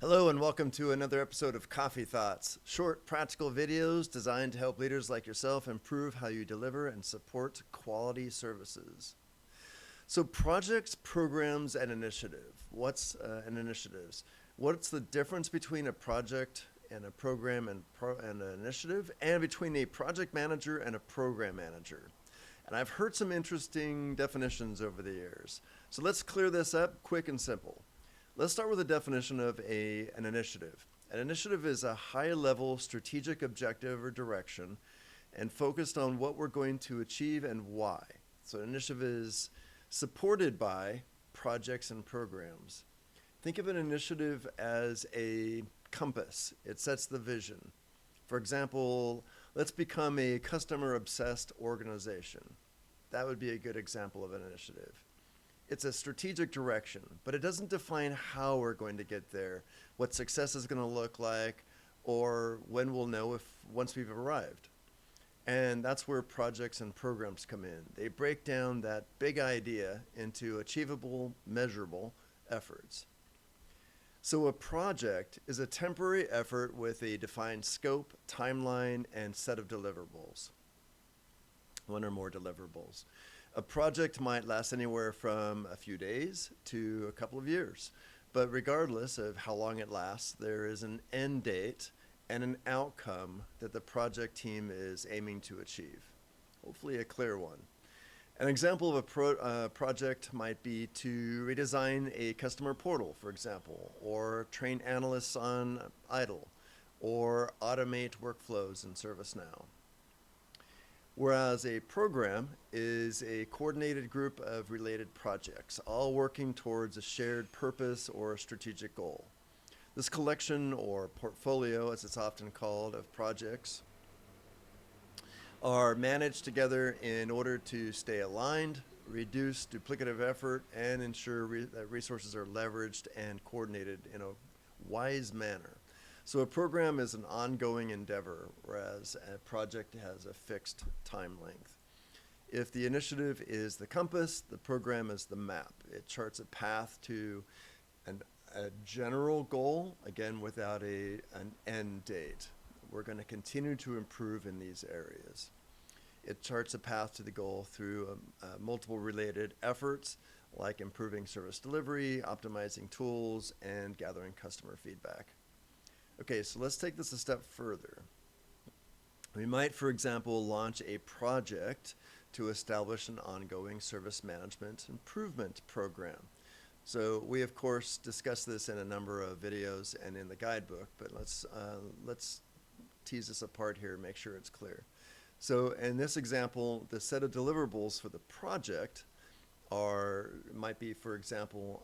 Hello and welcome to another episode of Coffee Thoughts, short practical videos designed to help leaders like yourself improve how you deliver and support quality services. So projects, programs, and initiative. What's an initiative? What's the difference between a project and a program and an initiative, and between a project manager and a program manager? And I've heard some interesting definitions over the years. So let's clear this up quick and simple. Let's start with a definition of an initiative. An initiative is a high-level strategic objective or direction and focused on what we're going to achieve and why. So an initiative is supported by projects and programs. Think of an initiative as a compass. It sets the vision. For example, let's become a customer-obsessed organization. That would be a good example of an initiative. It's a strategic direction, but it doesn't define how we're going to get there, what success is going to look like, or when we'll know once we've arrived. And that's where projects and programs come in. They break down that big idea into achievable, measurable efforts. So a project is a temporary effort with a defined scope, timeline, and set of deliverables. One or more deliverables. A project might last anywhere from a few days to a couple of years, but regardless of how long it lasts, there is an end date and an outcome that the project team is aiming to achieve. Hopefully a clear one. An example of a project might be to redesign a customer portal, for example, or train analysts on IDLE, or automate workflows in ServiceNow. Whereas a program is a coordinated group of related projects, all working towards a shared purpose or a strategic goal. This collection, or portfolio as it's often called, of projects are managed together in order to stay aligned, reduce duplicative effort, and ensure that resources are leveraged and coordinated in a wise manner. So a program is an ongoing endeavor, whereas a project has a fixed time length. If the initiative is the compass, the program is the map. It charts a path to a general goal, again without an end date. We're going to continue to improve in these areas. It charts a path to the goal through multiple related efforts, like improving service delivery, optimizing tools, and gathering customer feedback. Okay, so let's take this a step further. We might, for example, launch a project to establish an ongoing service management improvement program. So we, of course, discuss this in a number of videos and in the guidebook, but let's tease this apart here and make sure it's clear. So in this example, the set of deliverables for the project might be, for example,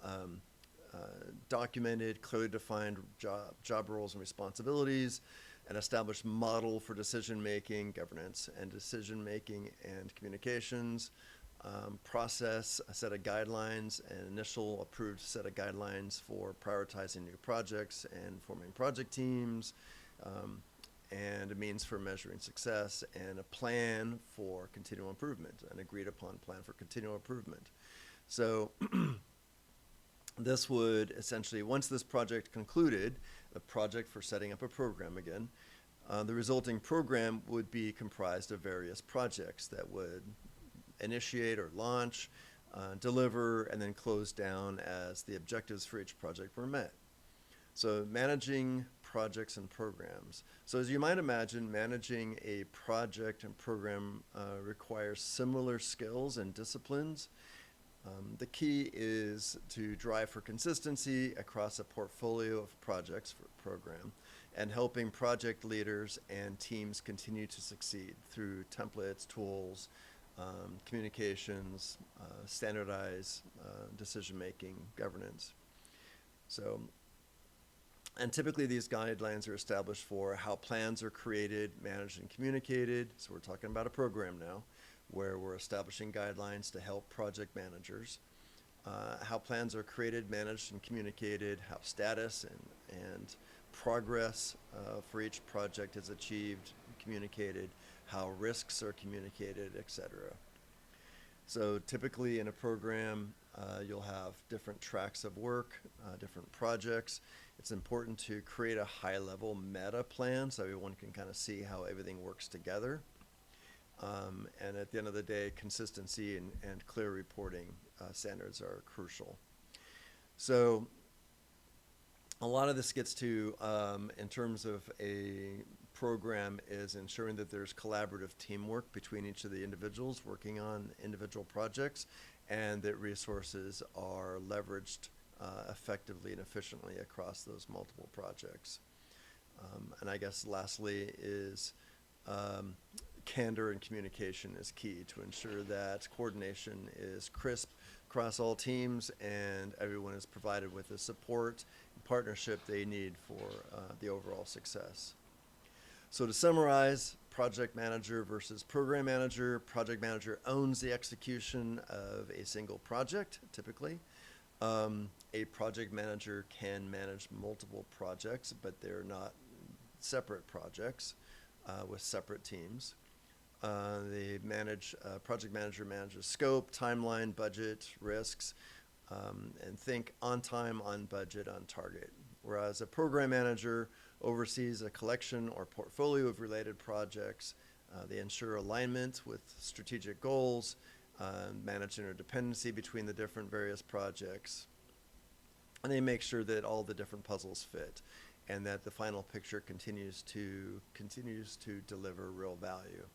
documented, clearly defined job roles and responsibilities, an established model for decision-making, governance, and decision-making and communications, process, a set of guidelines, an initial approved set of guidelines for prioritizing new projects and forming project teams, and a means for measuring success, and a plan for continual improvement, an agreed upon plan for continual improvement. So this would essentially, once this project concluded, the project for setting up a program again, the resulting program would be comprised of various projects that would initiate or launch, deliver, and then close down as the objectives for each project were met. So managing projects and programs. So as you might imagine, managing a project and program requires similar skills and disciplines. The key is to drive for consistency across a portfolio of projects for a program, and helping project leaders and teams continue to succeed through templates, tools, communications, standardized decision-making, governance. So, and typically these guidelines are established for how plans are created, managed, and communicated. So we're talking about a program now, where we're establishing guidelines to help project managers, how plans are created, managed, and communicated, how status and progress for each project is achieved, communicated, how risks are communicated, etc. So typically in a program, You'll have different tracks of work, different projects. It's important to create a high-level meta plan so everyone can kind of see how everything works together. And at the end of the day, consistency and clear reporting standards are crucial. So a lot of this gets to, in terms of a program, is ensuring that there's collaborative teamwork between each of the individuals working on individual projects, and that resources are leveraged effectively and efficiently across those multiple projects. And I guess lastly is candor and communication is key to ensure that coordination is crisp across all teams and everyone is provided with the support and partnership they need for the overall success. So to summarize, project manager versus program manager. Project manager owns the execution of a single project, typically. A project manager can manage multiple projects, but they're not separate projects with separate teams. Project manager manages scope, timeline, budget, risks, and think on time, on budget, on target. Whereas a program manager oversees a collection or portfolio of related projects. They ensure alignment with strategic goals, manage interdependency between the different various projects, and they make sure that all the different puzzles fit and that the final picture continues to deliver real value.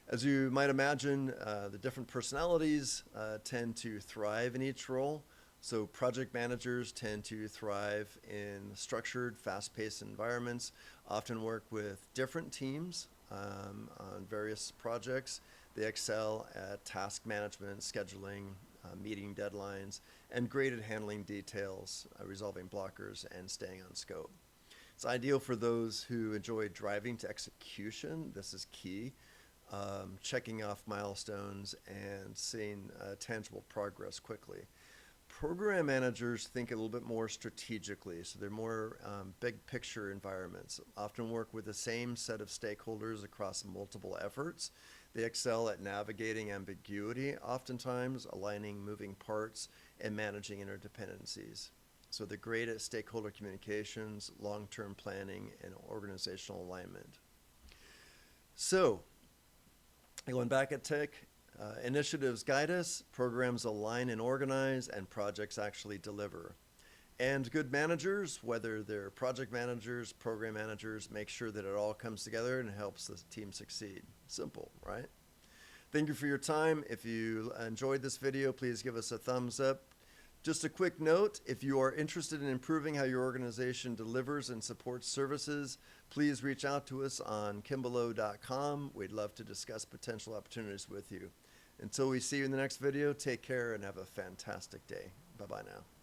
As you might imagine, the different personalities tend to thrive in each role. So project managers tend to thrive in structured, fast-paced environments, often work with different teams on various projects. They excel at task management, scheduling, meeting deadlines, and great at handling details, resolving blockers, and staying on scope. It's ideal for those who enjoy driving to execution. This is key. Checking off milestones and seeing tangible progress quickly. Program managers think a little bit more strategically, so they're more big picture environments, often work with the same set of stakeholders across multiple efforts. They excel at navigating ambiguity, oftentimes aligning moving parts and managing interdependencies. So they're great at stakeholder communications, long-term planning, and organizational alignment. So, going back at tech, initiatives guide us, programs align and organize, and projects actually deliver. And good managers, whether they're project managers, program managers, make sure that it all comes together and helps the team succeed. Simple, right? Thank you for your time. If you enjoyed this video, please give us a thumbs up. Just a quick note, if you are interested in improving how your organization delivers and supports services, please reach out to us on Kinbalo.com. We'd love to discuss potential opportunities with you. Until we see you in the next video, take care and have a fantastic day. Bye-bye now.